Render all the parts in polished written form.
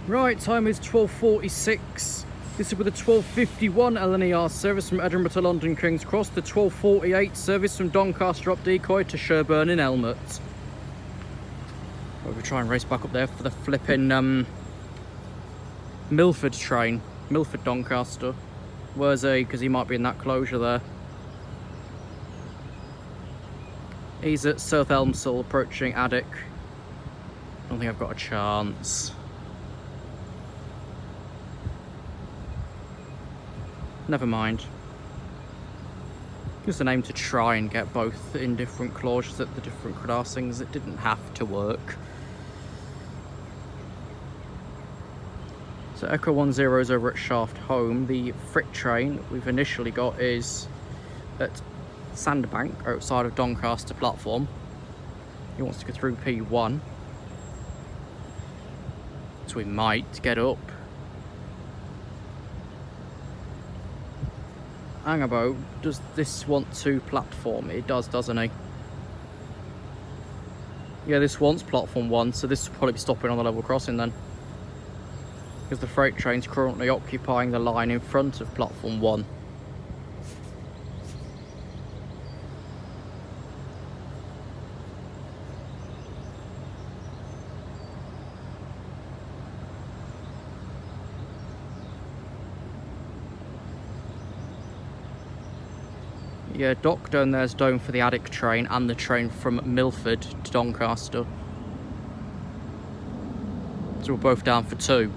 Right, time is 12:46. This is with a 12:51 LNER service from Edinburgh to London King's Cross, the 12:48 service from Doncaster up Decoy to Sherburn in Elmet. We'll try and race back up there for the flipping Milford train, Milford Doncaster. Where's he? Because he might be in that closure there. He's at South Elmsall approaching Addick. I don't think I've got a chance. Never mind. Just an aim to try and get both in different closures at the different crossings. It didn't have to work. So Echo 10 is over at Shaft Home. The freight train we've initially got is at Sandbank, outside of Doncaster platform. He wants to go through P1. So we might get up. Hang about, does this want to platform? It does, doesn't he? Yeah, this wants platform 1, so this will probably be stopping on the level crossing then. Because the freight train's currently occupying the line in front of platform 1. Yeah, dock down there's down for the Addick train and the train from Milford to Doncaster. So we're both down for 2.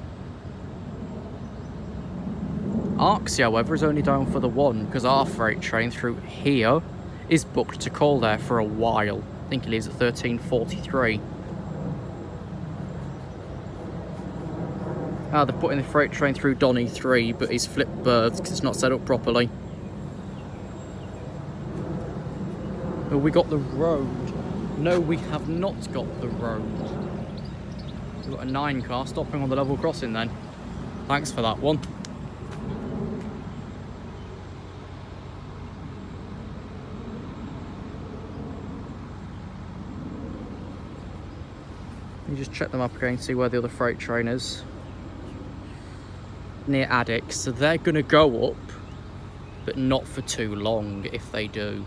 Arksey, however, is only down for the 1 because our freight train through here is booked to call there for a while. I think he leaves at 13:43. They're putting the freight train through Donny 3, but he's flipped berths because it's not set up properly. Oh, we got the road. No, we have not got the road. We've got a 9 car stopping on the level crossing then. Thanks for that one. You just check them up again, see where the other freight train is. Near Addick, so they're going to go up, but not for too long if they do.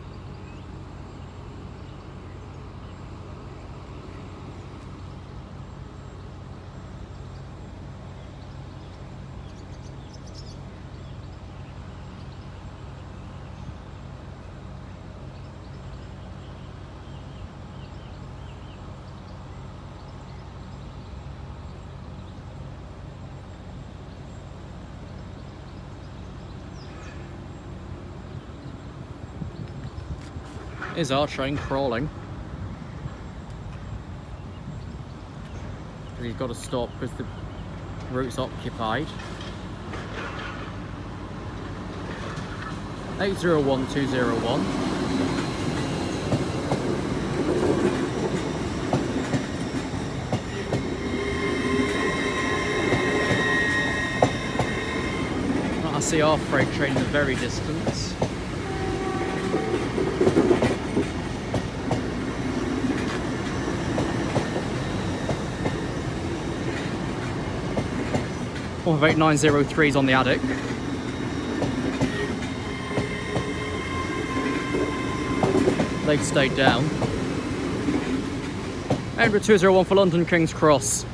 Is our train crawling? Because he's got to stop because the route's occupied. 801201. I see our freight train in the very distance. One of 8903 is on the Addick. They've stayed down. Edinburgh 201 for London King's Cross.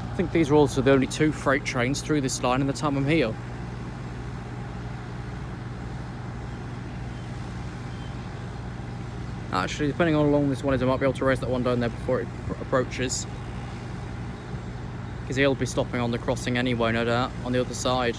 I think these are also the only 2 freight trains through this line in the time I'm here. Actually, depending on how long this one is, I might be able to race that one down there before it approaches. Because because he'll be stopping on the crossing anyway, no doubt, on the other side.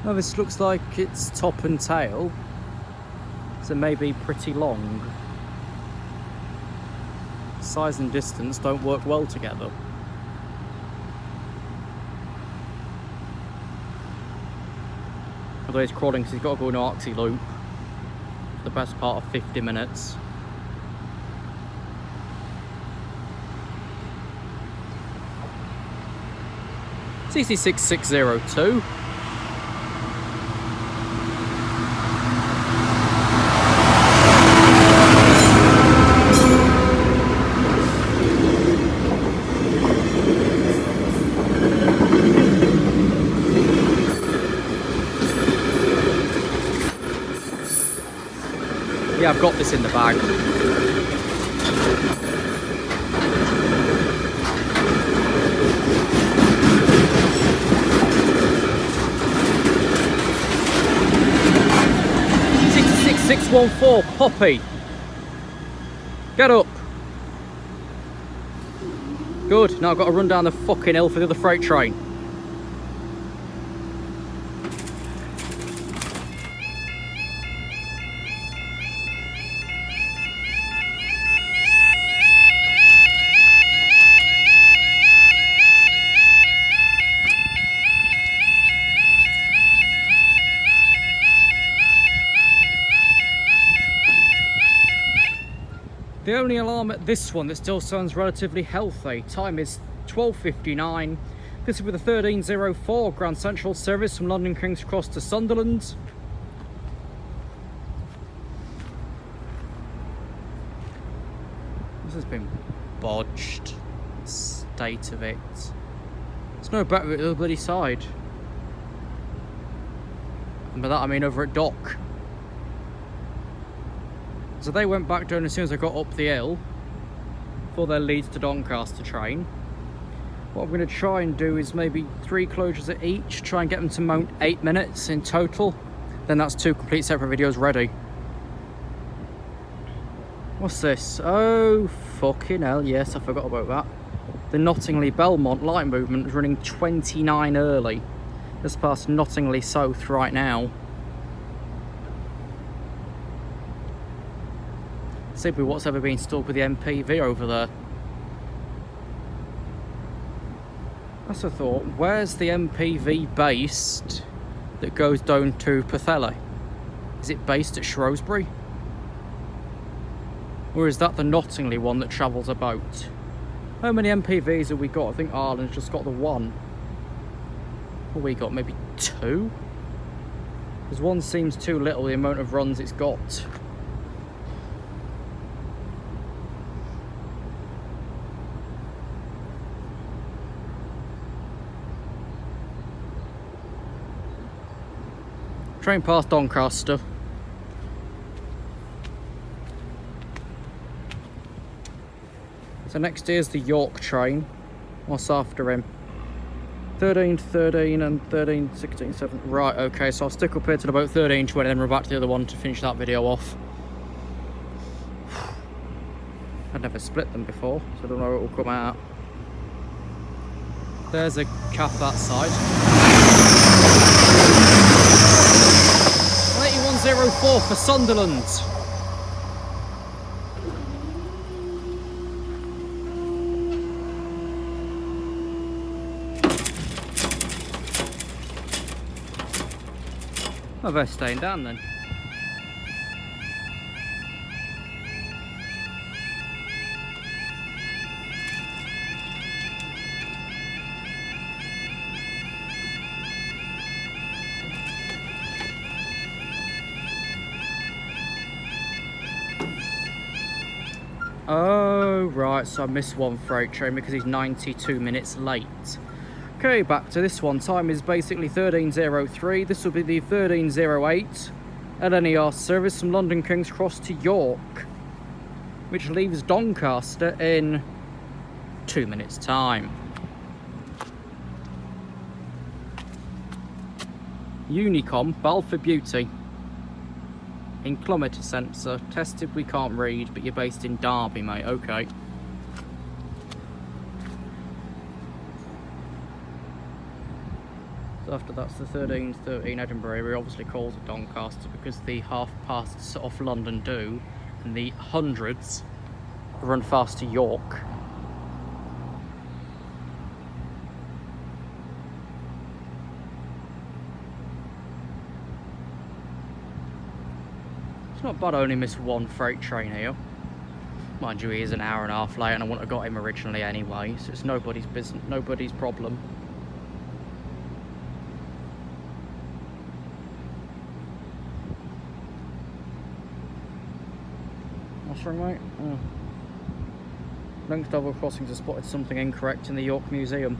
Well, this looks like it's top and tail, so maybe pretty long. Size and distance don't work well together. Although he's crawling because he's got to go in Arksey loop for the best part of 50 minutes. CC6602. Yeah, I've got this in the bag. CC6614 Poppy. Get up. Good, now I've got to run down the fucking hill for the other freight train. The only alarm at this one that still sounds relatively healthy. Time is 12:59. This is with a 1304 Grand Central service from London King's Cross to Sunderland. This has been bodged. State of it. There's no better at the other bloody side. And by that I mean over at dock. So they went back down as soon as I got up the hill for their Leeds to Doncaster train. What I'm going to try and do is maybe 3 closures at each, try and get them to mount 8 minutes in total. Then that's 2 complete separate videos ready. What's this? Oh, fucking hell, yes, I forgot about that. The Nottingley-Belmont light movement is running 29 early. Just past Nottingley South right now. Simply what's ever been stored with the MPV over there. That's a thought. Where's the MPV based that goes down to Pwllheli? Is it based at Shrewsbury? Or is that the Nottingley one that travels about? How many MPVs have we got? I think Ireland's just got the one. What we got? Maybe 2? Because 1 seems too little, the amount of runs it's got. Train past Doncaster. So next here's the York train. What's after him? 13, 13 and 13, 16, 7. Right, okay, so I'll stick up here till about 13, 20, then we're back to the other one to finish that video off. I've never split them before, so I don't know what will come out. There's a cap that side. 8104 for Sunderland. Oh, they're staying down then. Oh, right, so I missed one freight train because he's 92 minutes late. Okay, back to this one. Time is basically 13:03. This will be the 13:08 LNER service from London King's Cross to York. which leaves Doncaster in 2 minutes' time. Unicom, Balfour Beauty. Inclometer sensor, tested we can't read, but you're based in Derby, mate, okay. So after that's the 13 Edinburgh area, obviously calls it Doncaster because the half-pasts off London do, and the hundreds run fast to York. It's not bad, I only missed one freight train here. Mind you, he is an hour and a half late and I wouldn't have got him originally anyway, so it's nobody's business, nobody's problem. What's wrong, mate? Oh. Length level crossings have spotted something incorrect in the York Museum.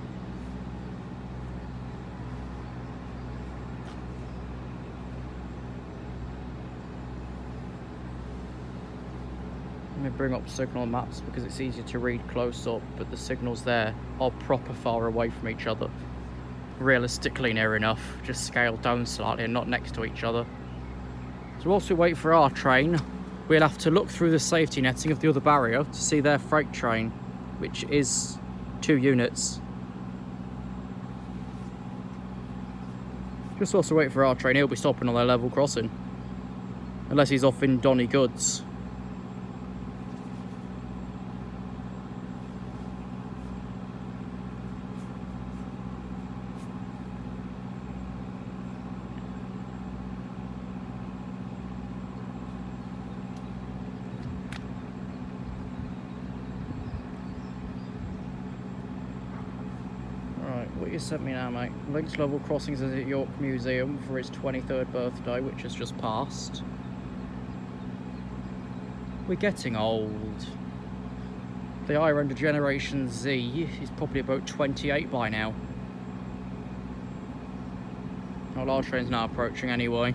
Let me bring up signal maps because it's easier to read close up, but the signals there are proper far away from each other. Realistically near enough, just scaled down slightly and not next to each other. So whilst we wait for our train, we'll have to look through the safety netting of the other barrier to see their freight train, which is 2 units. Just also wait for our train, he'll be stopping on their level crossing. Unless he's off in Donny Goods. What you sent me now, mate? Links level crossings is at York Museum for his 23rd birthday, which has just passed. We're getting old. The higher end of Generation Z is probably about 28 by now. Well, our train's now approaching anyway.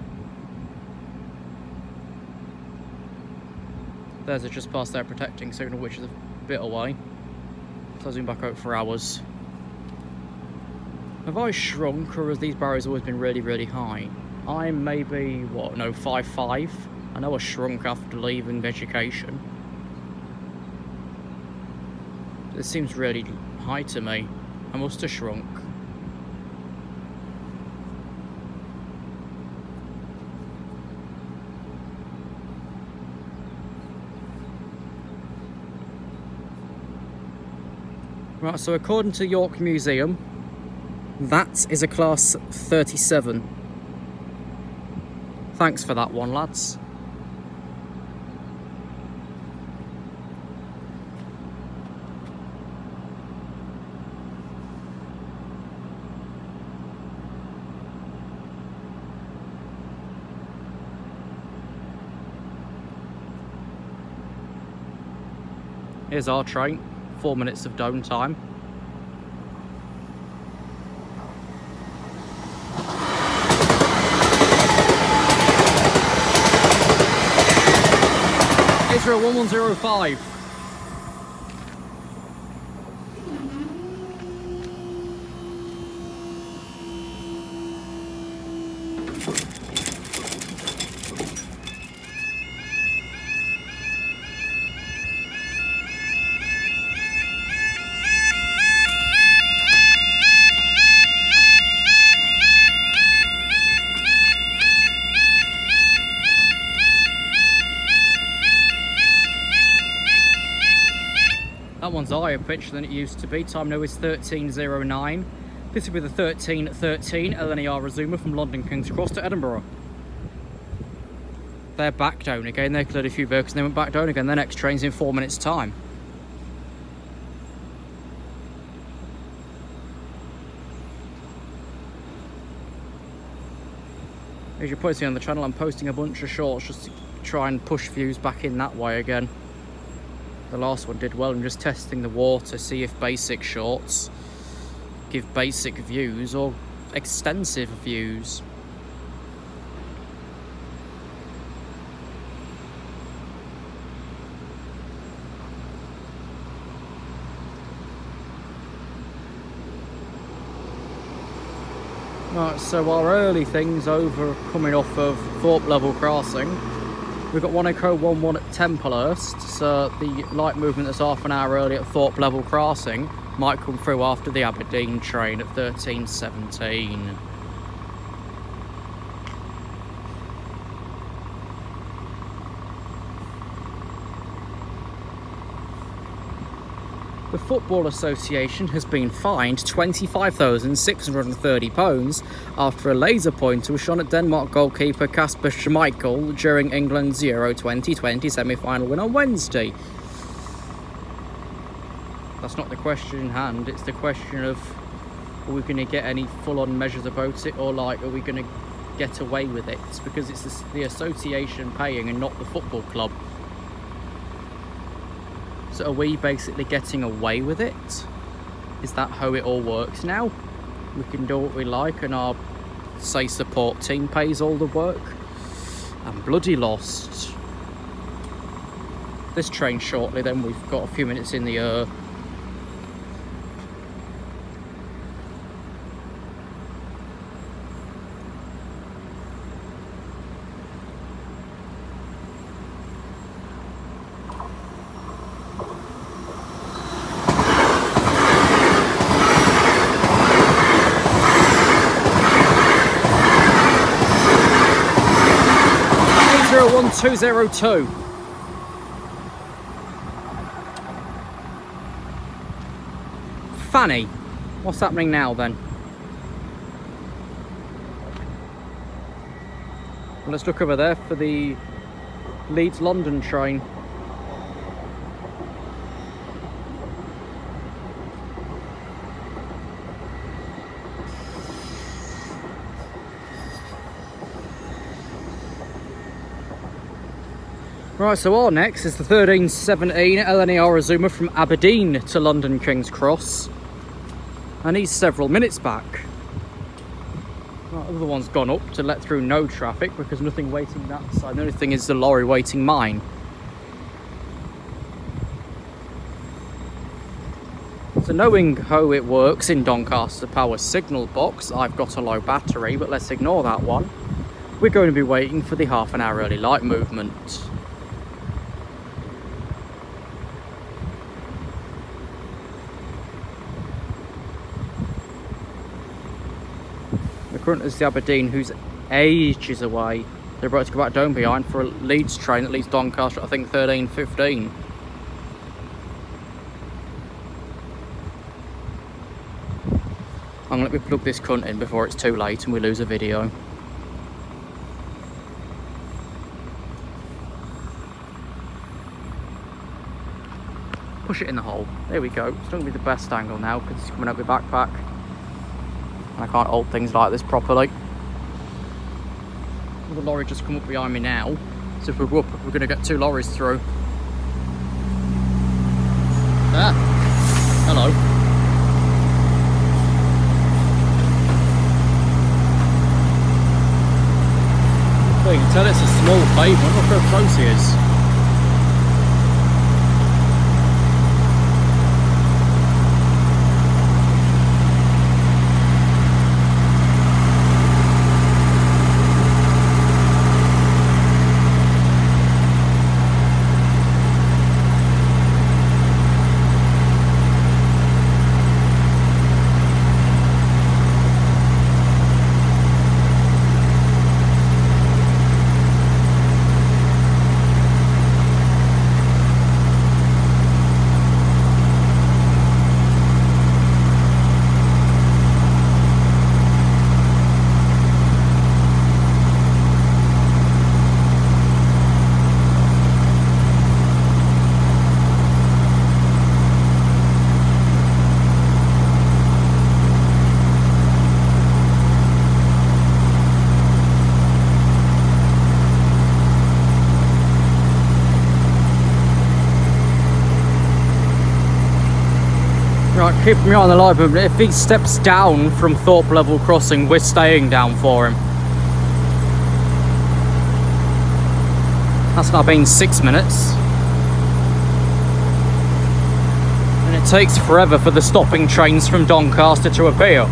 Theirs are just past their protecting signal, which is a bit away. So I'll zoom back out for hours. Have I shrunk, or have these barriers always been really, really high? I'm maybe, what, no, 5'5". I know I shrunk after leaving education. This seems really high to me. I must have shrunk. Right, so according to York Museum, that is a class 37. Thanks for that one, lads. Here's our train, 4 minutes of downtime. Israel 1105. That one's higher pitch than it used to be. Time now is 13:09. This will be the 13:13 LNER Resumer from London King's Cross to Edinburgh. They're back down again. They cleared a few vehicles and they went back down again. Their next train's in 4 minutes' time. As you're posting on the channel, I'm posting a bunch of shorts just to try and push views back in that way again. The last one did well. I'm just testing the water, see if basic shorts give basic views or extensive views. Right, so our early things over coming off of Thorpe Level Crossing. We've got 1011 at Templehurst, so the light movement that's half an hour early at Thorpe Level Crossing might come through after the Aberdeen train at 13:17. The Football Association has been fined £25,630 after a laser pointer was shot at Denmark goalkeeper Kasper Schmeichel during England's Euro 2020 semi-final win on Wednesday. That's not the question in hand, it's the question of, are we going to get any full-on measures about it, or like, are we going to get away with it? It's because it's the association paying and not the football club. So are we basically getting away with it? Is that how it all works now? We can do what we like and our, say, support team pays all the work? I'm bloody lost. This train shortly, then we've got a few minutes in the air. One 202. Fanny, what's happening now then? Well, let's look over there for the Leeds London train. Right, so our next is the 13:17 LNER Azuma from Aberdeen to London King's Cross. And he's several minutes back. Right, the other one's gone up to let through no traffic because nothing waiting that side. The only thing is the lorry waiting mine. So knowing how it works in Doncaster Power signal box, I've got a low battery, but let's ignore that one. We're going to be waiting for the half an hour early light movement. The current is the Aberdeen, who's ages away. They're about to go back down behind for a Leeds train that leaves Doncaster, I think 13:15. I'm going to let me plug this cunt in before it's too late and we lose a video. Push it in the hole. There we go. It's not going to be the best angle now because it's coming out with backpack. I can't hold things like this properly. The lorry just come up behind me now, so if we go up, we're going to get two lorries through. Ah, hello. Well, you can tell it's a small pavement. Look how close he is. Right, keep me on the live movement. If he steps down from Thorpe Level Crossing, we're staying down for him. That's now been 6 minutes. And it takes forever for the stopping trains from Doncaster to appear.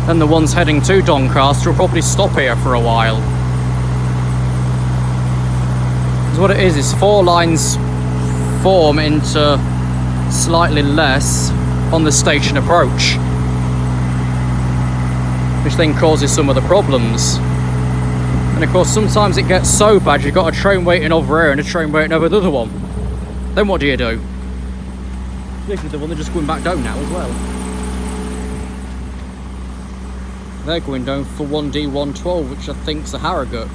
Then the ones heading to Doncaster will probably stop here for a while. Because what it is 4 lines form into slightly less on the station approach, which then causes some of the problems. And of course sometimes it gets so bad you've got a train waiting over here and a train waiting over the other one. Then what do you do? Look at the one, they're just going back down now as well. They're going down for 1D112, which I think's a Harrogate.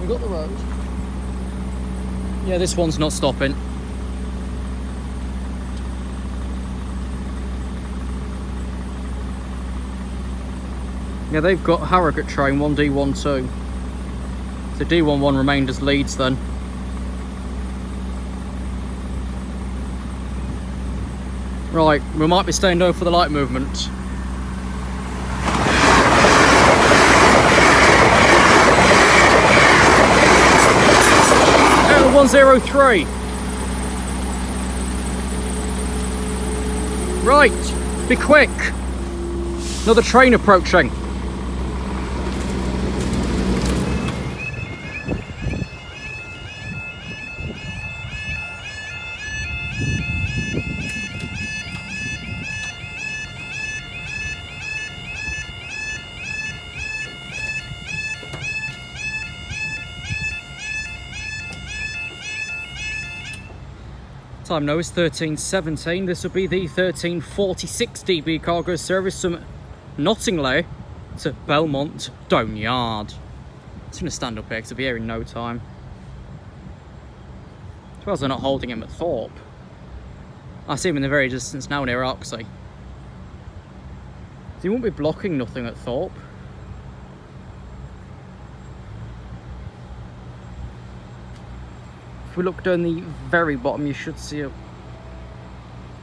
We got the road. Yeah, this one's not stopping. Yeah, they've got Harrogate train 1D12. So D11 remained as leads then. Right, we might be staying down for the light movement. 103. Right, be quick. Another train approaching. Time now is 13:17. This will be the 13:46 DB cargo service from Nottingley to Belmont Downyard. It's going to stand up here because I'll be here in no time. As well as they're not holding him at Thorpe. I see him in the very distance now near Arksey. So he won't be blocking nothing at Thorpe. If we look down the very bottom, you should see a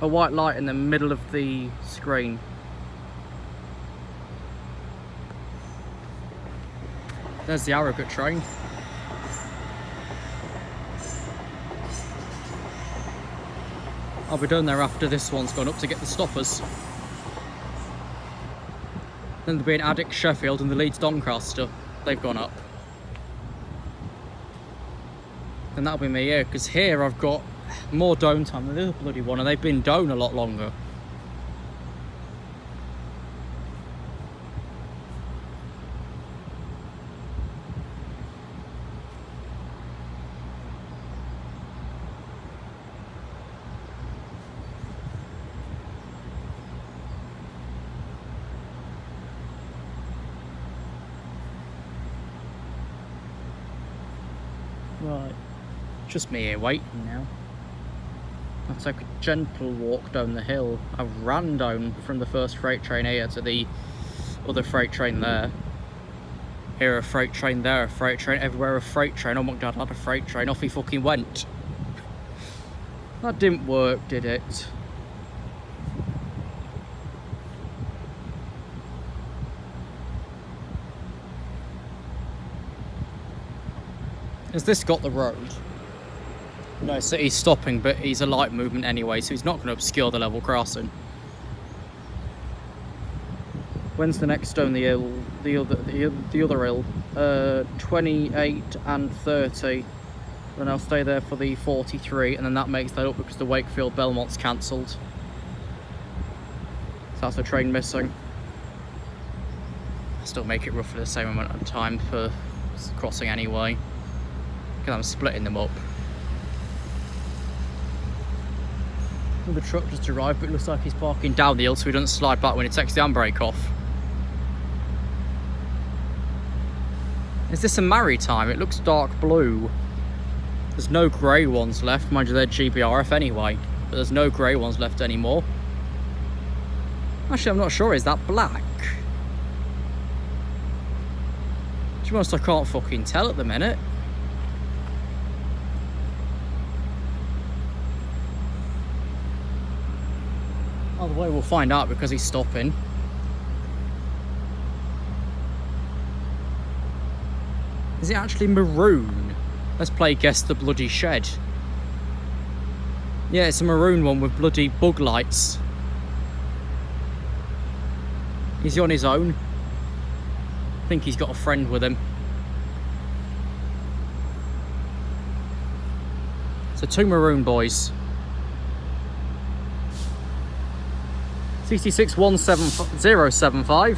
white light in the middle of the screen. There's the Harrogate train. I'll be down there after this one's gone up to get the stoppers. Then there'll be an Addick Sheffield and the Leeds Doncaster. They've gone up. And that'll be me here, because here I've got more downtime than the other bloody one, and they've been down a lot longer. Right. Just me here waiting now. I'll take a gentle walk down the hill. I ran down from the first freight train here to the other freight train there. Here a freight train, there a freight train, everywhere a freight train. Oh my god, I had a freight train, off he fucking went. That didn't work, did it? Has this got the road? No, so he's stopping, but he's a light movement anyway, so he's not going to obscure the level crossing. When's the next stone? The other hill, 28 and 30. Then I'll stay there for the 43, and then that makes that up because the Wakefield Belmont's cancelled. So that's a train missing. I'll still make it roughly the same amount of time for crossing anyway, because I'm splitting them up. The truck just arrived, but it looks like he's parking down the hill so he doesn't slide back when he takes the handbrake off. Is this a maritime? It looks dark blue. There's no grey ones left. Mind you, they're GBRF anyway, but there's no grey ones left anymore. Actually, I'm not sure. Is that black? To be honest, I can't fucking tell at the minute. Either way, we'll find out because he's stopping. Is it actually maroon? Let's play Guess the Bloody Shed. Yeah, it's a maroon one with bloody bug lights. Is he on his own? I think he's got a friend with him. So 2 maroon boys. 66-17075.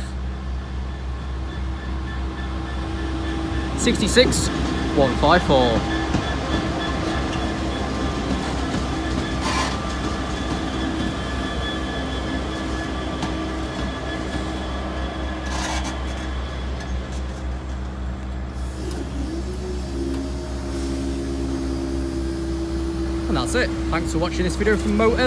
66-154. And that's it. Thanks for watching this video from Moat.